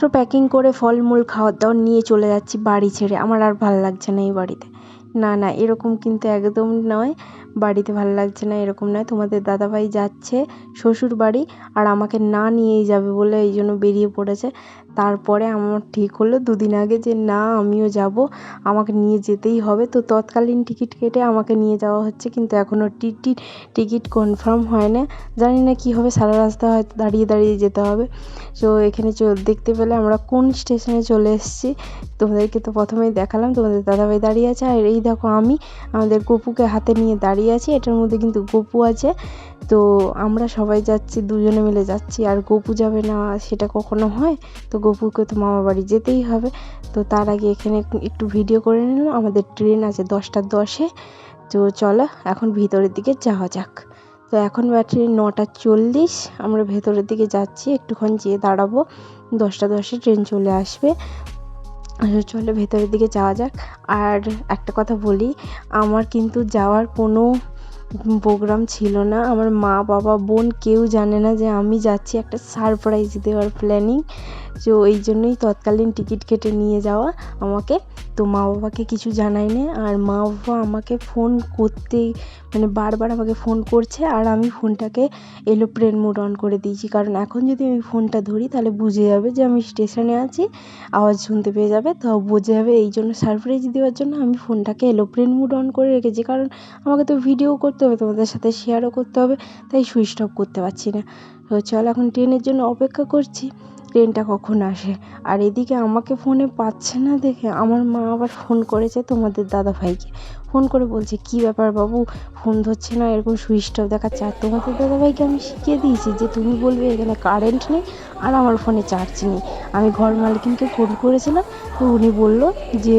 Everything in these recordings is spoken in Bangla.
তো প্যাকিং করে ফলমূল খাওয়ার দাওয়ার নিয়ে চলে যাচ্ছি বাড়ি ছেড়ে। আমার আর ভাল লাগছে না এই বাড়িতে। না না, এরকম কিন্তু একদম নয়, বাড়িতে ভালো লাগছে না এরকম নয়। তোমাদের দাদাভাই যাচ্ছে শ্বশুর বাড়ি, আর আমাকে না নিয়েই যাবে বলে এই জন্য বেরিয়ে পড়েছে। তারপরে আমার ঠিক হলো দুদিন আগে যে না, আমিও যাব, আমাকে নিয়ে যেতেই হবে। তো তৎকালীন টিকিট কেটে আমাকে নিয়ে যাওয়া হচ্ছে, কিন্তু এখনও টিকিট কনফার্ম হয় না। জানি না কী হবে, সারা রাস্তা হয়তো দাঁড়িয়ে দাঁড়িয়ে যেতে হবে। তো এখানে দেখতে পেলে আমরা কোন স্টেশনে চলে এসেছি। তোমাদেরকে তো প্রথমেই দেখালাম, তোমাদের দাদাভাই দাঁড়িয়ে আছে, আর এই দেখো আমি আমাদের গপুকে হাতে নিয়ে দাঁড়িয়ে আছি। এটার মধ্যে কিন্তু গপু আছে। তো আমরা সবাই যাচ্ছি, দুজনে মিলে যাচ্ছি। আর গপু যাবে না সেটা কখনো হয়? তো গপুকে তো মামা বাড়ি যেতেই হবে। তো তার আগে এখানে একটু ভিডিও করে নিলাম। আমাদের ট্রেন আছে 10টা 10-এ। তো চলো এখন ভিতরের দিকে যাওয়া যাক। তো এখন ব্যাটারি 9টা 40। আমরা ভেতরের দিকে যাচ্ছি, একটুক্ষণ যেয়ে দাঁড়াবো, 10টা 10-এ ট্রেন চলে আসবে। চলো ভেতরের দিকে যাওয়া যাক। আর একটা কথা বলি, আমার কিন্তু যাওয়ার কোনো প্রোগ্রাম ছিল না। আমার মা বাবা বোন কেউ জানে না যে আমি যাচ্ছি, একটা সারপ্রাইজ দেওয়ার প্ল্যানিং। তো এই জন্যই তৎকালীন টিকিট কেটে নিয়ে যাওয়া আমাকে। তো মা বাবাকে কিছু জানাইনি। আর মা বাবা আমাকে ফোন করতেই বারবার আমাকে ফোন করছে, আর আমি ফোনটাকে এরোপ্লেন মোড অন করে দিয়েছি। কারণ এখন যদি আমি ফোনটা ধরি তাহলে বুঝে যাবে যে আমি স্টেশনে আছি, আওয়াজ শুনতে পেয়ে যাবে, তো বুঝে যাবে। এই জন্য সারপ্রাইজ দেওয়ার জন্য আমি ফোনটাকে এরোপ্লেন মোড অন করে রেখেছি। কারণ আমাকে তো ভিডিও করতে হবে, তোমাদের সাথে শেয়ারও করতে হবে, তাই সুইচ অফ করতে পারছি না। তো চল এখন ট্রেনের জন্য অপেক্ষা করছি, ট্রেনটা কখন আসে। আর এদিকে আমাকে ফোনে পাচ্ছে না দেখে আমার মা আবার ফোন করেছে তোমাদের দাদাভাইকে। ফোন করে বলছে, কী ব্যাপার বাবু, ফোন ধরছে না, এরকম সুইচ অফ দেখাচ্ছে। আর তোমাদের দাদাভাইকে আমি শিখিয়ে দিয়েছি যে তুমি বলবে এখানে কারেন্ট নেই আর আমার ফোনে চার্জ নেই। আমি ঘর মালকিনকে ফোন করেছিলাম, তো উনি বললো যে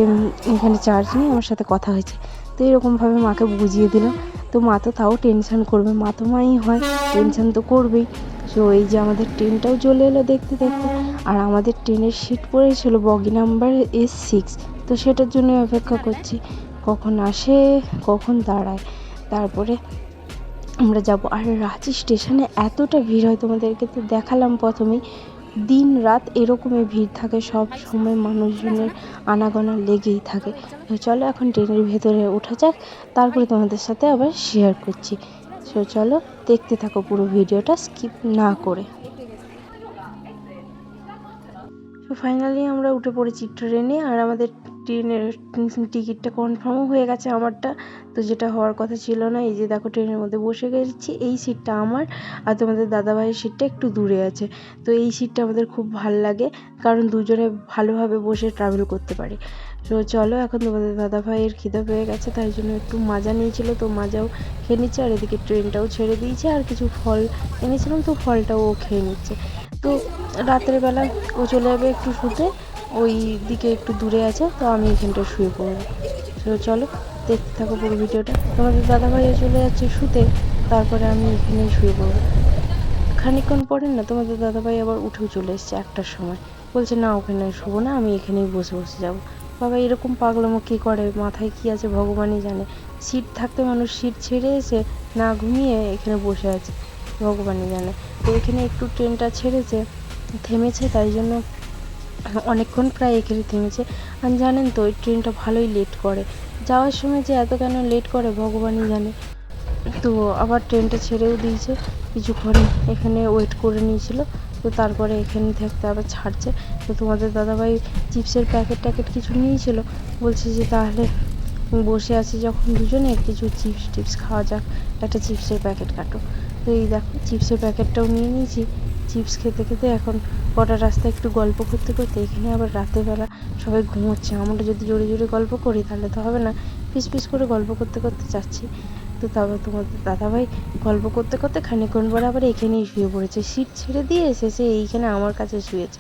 এখানে চার্জ নেই, আমার সাথে কথা হয়েছে। তো এরকমভাবে মাকে বুঝিয়ে দিলাম। তো মা তো তাও টেনশান করবে, মা তো মাই হয়, টেনশান তো করবেই। তো এই যে আমাদের ট্রেনটাও চলে এলো দেখতে দেখতে। আর আমাদের ট্রেনের সিট পড়েছিল বগি নাম্বার S6। তো সেটার জন্য অপেক্ষা করছি, কখন আসে, কখন দাঁড়ায়, তারপরে আমরা যাব। আর রাঁচি স্টেশনে এতটা ভিড় হয়, তোমাদেরকে তো দেখালাম প্রথমেই। দিন রাত এরকমই ভিড় থাকে, সব সময় মানুষজনের আনাগোনা লেগেই থাকে। তো চলো এখন ট্রেনের ভেতরে ওঠা যাক, তারপরে তোমাদের সাথে আবার শেয়ার করছি। তো চলো দেখতে থাকো পুরো ভিডিওটা স্কিপ না করে। তো ফাইনালি আমরা উঠে পড়েছি ট্রেনে, আর আমাদের ট্রেনের টিকিটটা কনফার্মও হয়ে গেছে আমারটা। তো যেটা হওয়ার কথা ছিল না, এই যে দেখো ট্রেনের মধ্যে বসে গেছি, এই সিটটা আমার। আর তোমাদের দাদাভাইয়ের সিটটা একটু দূরে আছে। তো এই সিটটা আমাদের খুব ভাল লাগে, কারণ দুজনে ভালোভাবে বসে ট্রাভেল করতে পারি। তো চলো এখন তোমাদের দাদাভাইয়ের খিদে পেয়ে গেছে, তাই জন্য একটু মাজা নিয়েছিল, তো মাজাও খেয়ে নিচ্ছে। আর এদিকে ট্রেনটাও ছেড়ে দিয়েছে, আর কিছু ফল এনেছিলাম, তো ফলটাও ও খেয়ে নিচ্ছে। তো রাতের বেলা ও চলে যাবে একটু শুতে, ওই দিকে একটু দূরে আছে, তো আমি এখানটা শুয়ে পড়বো। তো চলো দেখতে থাকো পুরো ভিডিওটা। তোমাদের দাদাভাইও চলে যাচ্ছে শুতে, তারপরে আমি এখানেই শুয়ে পড়বো। খানিকক্ষণ পরে না তোমাদের দাদাভাই আবার উঠেও চলে এসছে 1টার সময়, বলছে না ওখানে শুবো না, আমি এখানেই বসে বসে যাবো। বাবা এরকম পাগলামো কী করে, মাথায় কী আছে ভগবানই জানে। সিট থাকতে মানুষ সিট ছেড়ে এসে না ঘুমিয়ে এখানে বসে আছে, ভগবানই জানে। তো এখানে একটু ট্রেনটা ছেড়েছে, থেমেছে, তাই জন্য অনেকক্ষণ প্রায় এখানে থেমেছে। আর জানেন তো ওই ট্রেনটা ভালোই লেট করে, যাওয়ার সময় যে এত কেন লেট করে ভগবানই জানে। তো আবার ট্রেনটা ছেড়েও দিয়েছে, কিছুক্ষণ এখানে ওয়েট করে নিয়েছিল। তো তারপরে এখানে থাকতে আবার ছাড়ছে। তো তোমাদের দাদাভাই চিপসের প্যাকেট কিছু নিয়েছিল, বলছে যে তাহলে বসে আছি যখন দুজনে কিছু চিপস খাওয়া যাক, একটা চিপসের প্যাকেট কাটো। তো এই দেখো চিপসের প্যাকেটটাও নিয়ে নিয়েছি। চিপস খেতে খেতে এখন কটা রাস্তায় একটু গল্প করতে করতে, এখানে আবার রাতেরবেলা সবাই ঘুমোচ্ছে। আমরা যদি জোরে জোরে গল্প করি তাহলে তো হবে না, পিস করে গল্প করতে করতে যাচ্ছি। তো তারপর তোমাদের দাদাভাই গল্প করতে করতে খানিকক্ষণ পরে আবার এখানেই শুয়ে পড়েছে, সিট ছেড়ে দিয়ে এসেছে এইখানে আমার কাছে শুয়েছে,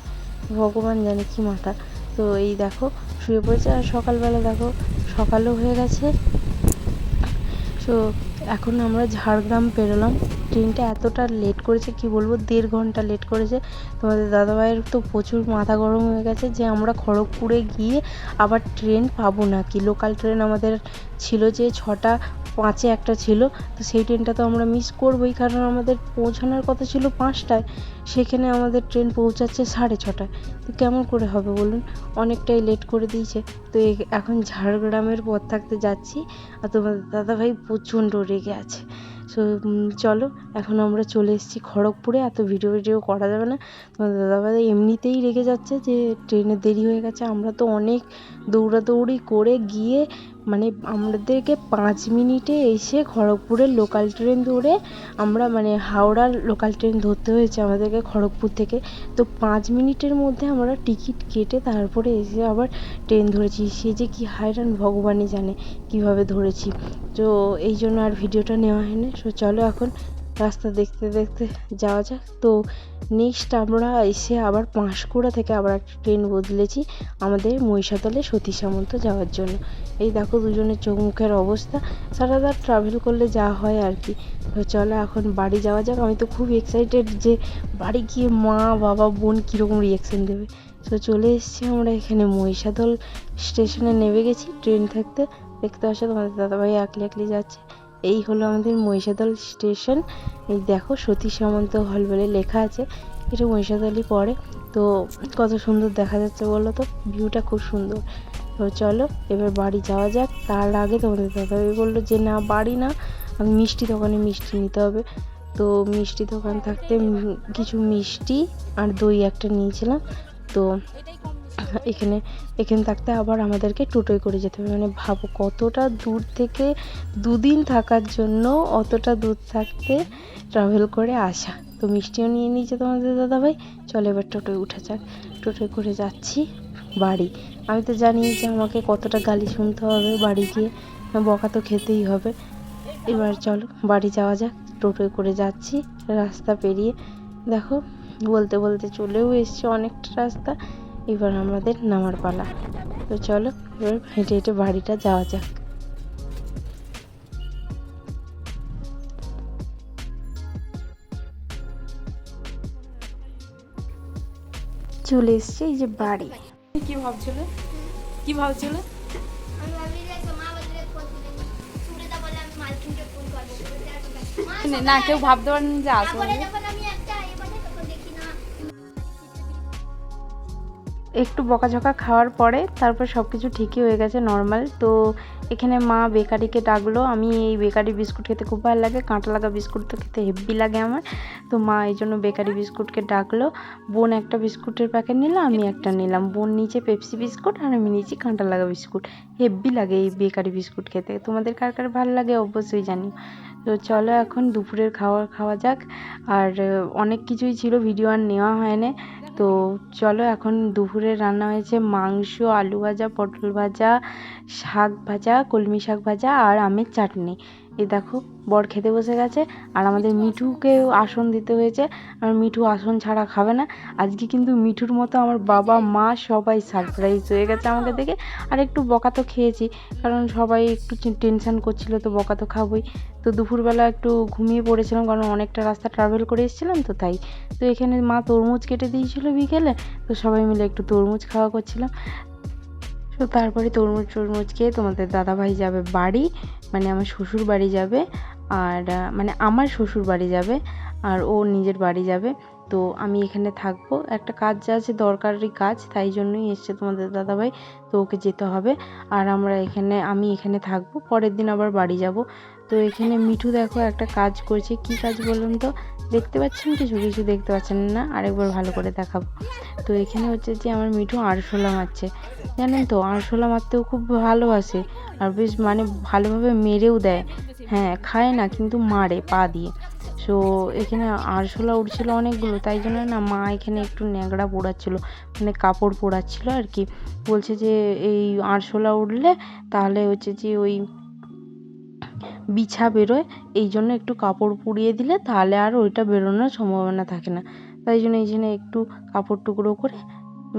ভগবান জানে কি মাথা। তো এই দেখো শুয়ে পড়েছে। আর সকালবেলা দেখো সকালও হয়ে গেছে। তো এখন আমরা ঝাড়গ্রাম পেরোলাম। ট্রেনটা এতটা লেট করেছে কি বলবো, 1.5 ঘন্টা লেট করেছে। তোমাদের দাদাভাইয়ের তো প্রচুর মাথা গরম হয়ে গেছে যে আমরা খড়গপুরে গিয়ে আবার ট্রেন পাবো না কি। লোকাল ট্রেন আমাদের ছিল যে 6টা 5-এ একটা ছিল, তো সেই ট্রেনটা তো আমরা মিস করবোই, কারণ আমাদের পৌঁছানোর কথা ছিল 5টায়, সেখানে আমাদের ট্রেন পৌঁছাচ্ছে 6:30টায়। তো কেমন করে হবে বলুন, অনেকটাই লেট করে দিয়েছে। তো এখন ঝাড়গ্রামের পথ থাকতে যাচ্ছি, আর তোমাদের দাদাভাই প্রচণ্ড রেগে আছে। সো চলো, এখন আমরা চলে এসেছি খড়গপুরে। এত ভিডিও করা যাবে না, তোমাদের দাদাভাই এমনিতেই রেগে যাচ্ছে যে ট্রেনে দেরি হয়ে গেছে। আমরা তো অনেক দৌড়াদৌড়ি করে গিয়ে মানে আমাদেরকে 5 মিনিটে এসে খড়গপুরের লোকাল ট্রেন ধরে আমরা মানে হাওড়ার লোকাল ট্রেন ধরতে হয়েছে আমাদেরকে খড়গপুর থেকে। তো 5 মিনিটের মধ্যে আমরা টিকিট কেটে তারপরে এসে আবার ট্রেন ধরেছি। সে যে কি হায়রান ভগবানই জানে কীভাবে ধরেছি। তো এই জন্য আর ভিডিওটা নেওয়া হয়নি। সো চলো এখন রাস্তা দেখতে দেখতে যাওয়া যাক। তো নেক্সট আমরা এসে আবার পাঁশকুড়া থেকে আবার একটা ট্রেন বদলেছি আমাদের মহিষাদলে সতী সামন্ত যাওয়ার জন্য। এই দেখো দুজনের চোখ মুখের অবস্থা, সারা রাত ট্রাভেল করলে যা হয় আর কি। তো চলো এখন বাড়ি যাওয়া যাক। আমি তো খুব এক্সাইটেড যে বাড়ি গিয়ে মা বাবা বোন কীরকম রিয়াকশান দেবে। তো চলে এসেছি আমরা এখানে মহিষাদল স্টেশনে, নেমে গেছি ট্রেন থাকতে। দেখতে পাচ্ছ তোমাদের দাদাভাই একলি যাচ্ছে। এই হলো আমাদের মহিষাদল স্টেশন। এই দেখো সতী সামন্ত হল বলে লেখা আছে, এটা মহিষাদলই পড়ে। তো কত সুন্দর দেখা যাচ্ছে বলো তো, ভিউটা খুব সুন্দর। তো চলো এবার বাড়ি যাওয়া যাক। তার আগে তোমাদের দাদাভাই বললো যে না বাড়ি না, আমি মিষ্টি দোকানে মিষ্টি নিতে হবে। তো মিষ্টি দোকান থাকতে কিছু মিষ্টি আর দই একটা নিয়েছিলাম। তো এখানে থাকতে আবার আমাদেরকে টোটোয় করে যেতে হবে। মানে ভাবো কতটা দূর থেকে 2 দিন থাকার জন্য অতটা দূর থাকতে ট্রাভেল করে আসা। তো মিষ্টিও নিয়ে নিয়েছে তোমাদের দাদাভাই। চলো এবার টোটোয় উঠে যাক। টোটোয় করে যাচ্ছি বাড়ি। আমি তো জানি যে আমাকে কতটা গালি শুনতে হবে বাড়ি গিয়ে, বকা তো খেতেই হবে। এবার চলো বাড়ি যাওয়া যাক। টোটোয় করে যাচ্ছি রাস্তা পেরিয়ে, দেখো বলতে বলতে চলেও এসছে অনেকটা রাস্তা। এবার আমাদের নামার পালা। তো চলো এবার হেঁটে হেঁটে বাড়িটা যাওয়া যাক। চলে এসছে এই যে বাড়ি। কি ভাবছিলে কি ভাবছিলে? না কেউ ভাবতে পারেন যে আসবে। একটু বকাঝকা খাওয়ার পরে তারপর সব কিছু ঠিকই হয়ে গেছে, নর্মাল। তো এখানে মা বেকারিকে ডাকলো। আমি এই বেকারি বিস্কুট খেতে খুব ভালো লাগে, কাঁটা লাগা বিস্কুট তো খেতে হেব্বি লাগে আমার। তো মা এই জন্য বেকারি বিস্কুটকে ডাকলো। বোন একটা বিস্কুটের প্যাকেট নিল, আমি একটা নিলাম। বোন নিচে পেপসি বিস্কুট আর আমি নিচে কাঁটা লাগা বিস্কুট। হেব্বি লাগে এই বেকারি বিস্কুট খেতে। তোমাদের কার কার ভালো লাগে অবশ্যই জানিও। তো চলো এখন দুপুরের খাওয়া যাক। আর অনেক কিছুই ছিল, ভিডিও আর নেওয়া হয় না। তো চলো এখন দুপুরে রান্না হয়েছে মাংস, আলু ভাজা, পটল ভাজা, শাক ভাজা, কলমি শাক ভাজা আর আমের চাটনি। এই দেখো বর খেতে বসে গেছে, আর আমাদের মিঠুকে আসন দিতে হয়েছে। আর মিঠু আসন ছাড়া খাবে না। আজকে কিন্তু মিঠুর মতো আমার বাবা মা সবাই সারপ্রাইজ হয়ে গেছে আমাকে দেখে। আর একটু বকা তো খেয়েছি, কারণ সবাই একটু টেনশান করছিল, তো বকা তো খাবোই। তো দুপুরবেলা একটু ঘুমিয়ে পড়েছিলাম, কারণ অনেকটা রাস্তা ট্রাভেল করে এসেছিলাম তো তাই। তো এখানে মা তরমুজ কেটে দিয়েছিল বিকেলে, তো সবাই মিলে একটু তরমুজ খাওয়া করছিলাম। তো তারপরে তরমুজ খেয়ে তোমাদের দাদাভাই যাবে বাড়ি, মানে আমার শ্বশুর বাড়ি যাবে। আর মানে আমার শ্বশুর বাড়ি যাবে, আর ও নিজের বাড়ি যাবে। তো আমি এখানে থাকবো, একটা কাজ আছে দরকারি কাজ, তাই জন্যই এসছে তোমাদের দাদাভাই। তো ওকে যেতে হবে। আর আমি এখানে থাকবো, পরের দিন আবার বাড়ি যাব। তো এখানে মিঠু দেখো একটা কাজ করছে, কি কাজ বলুন তো? দেখতে পাচ্ছেন কিছু দেখতে পাচ্ছেন না, আরেকবার ভালো করে দেখাবো। তো এখানে হচ্ছে যে আমার মিঠু আরশোলা মারছে। জানেন তো আরশোলা মারতেও খুব ভালোবাসে, আর বেশ মানে ভালোভাবে মেরেও দেয়। হ্যাঁ খায় না, কিন্তু মারে পা দিয়ে। সো এখানে আরশোলা উঠছিল অনেকগুলো, তাই জন্য না মা এখানে একটু ন্যাংড়া পোড়াচ্ছিল, মানে কাপড় পোড়াচ্ছিল আর কি। বলছে যে এই আরশোলা উঠলে তাহলে হচ্ছে যে ওই বিছা বেরোয়, এই জন্য একটু কাপড় পুড়িয়ে দিলে তাহলে আর ওইটা বেরোনোর সম্ভাবনা থাকে না। তাই জন্য এই জন্য একটু কাপড় টুকরো করে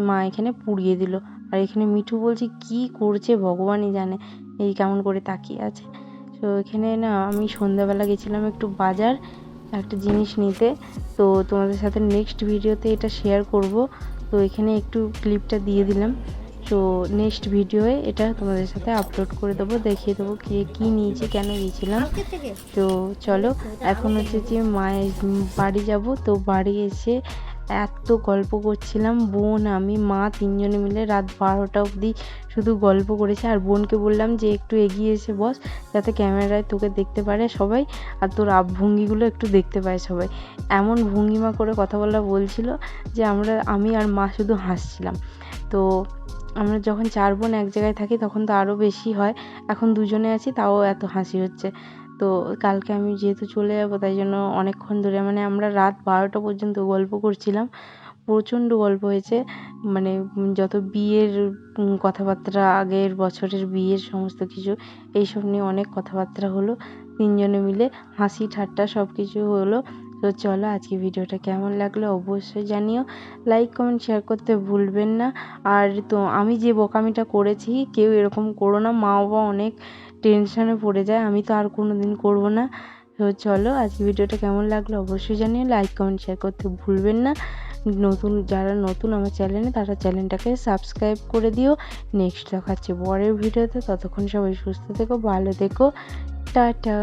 মা এখানে পুড়িয়ে দিল। আর এখানে মিঠু বলছে কি করছে ভগবানই জানে, এই কেমন করে তাকিয়ে আছে। তো এখানে না আমি সন্ধ্যাবেলা গেছিলাম একটু বাজার একটা জিনিস নিতে, তো তোমাদের সাথে নেক্সট ভিডিওতে এটা শেয়ার করব। তো এখানে একটু ক্লিপটা দিয়ে দিলাম। তো নেক্সট ভিডিওয়ে এটা তোমাদের সাথে আপলোড করে দেবো, দেখিয়ে দেবো কী নিয়েছি, কেন গিয়েছিলাম। তো চলো এখন হচ্ছে যে মায়ের বাড়ি যাব। তো বাড়ি এসে এত গল্প করছিলাম, বোন আমি মা তিনজনে মিলে রাত 12টা অবধি শুধু গল্প করেছে। আর বোনকে বললাম যে একটু এগিয়ে এসে বস, যাতে ক্যামেরায় তোকে দেখতে পারে সবাই, আর তোর ভঙ্গিগুলো একটু দেখতে পায় সবাই। এমন ভঙ্গিমা করে কথা বলছিল যে আমি আর মা শুধু হাসছিলাম। তো আমরা যখন 4 বোন এক জায়গায় থাকি তখন তো আরও বেশি হয়, এখন দুজনে আছি তাও এত হাসি হচ্ছে। তো কালকে আমি যেহেতু চলে যাব তাই জন্য অনেকক্ষণ ধরে মানে আমরা রাত 12টা পর্যন্ত গল্প করছিলাম। প্রচণ্ড গল্প হয়েছে, মানে যত বিয়ের কথাবার্তা, আগের বছরের বিয়ের সমস্ত কিছু এইসব নিয়ে অনেক কথাবার্তা হলো, তিনজনে মিলে হাসি ঠাট্টা সব কিছু হলো। তো চলো আজকে ভিডিওটা কেমন লাগলো অবশ্যই জানিও, লাইক কমেন্ট শেয়ার করতে ভুলবেন না। আর তো আমি যে বোকামিটা করেছি কেউ এরকম করো না, মা বাবা অনেক টেনশনে পড়ে যায়, আমি তো আর কোনো দিন করবো না। তো চলো আজকে ভিডিওটা কেমন লাগলো অবশ্যই জানিও, লাইক কমেন্ট শেয়ার করতে ভুলবেন না। যারা নতুন আমার চ্যানেলে তারা চ্যানেলটাকে সাবস্ক্রাইব করে দিও। নেক্সট দেখাচ্ছে পরের ভিডিওতে, ততক্ষণ সবাই সুস্থ থেকো, ভালো থেকো, টাটা।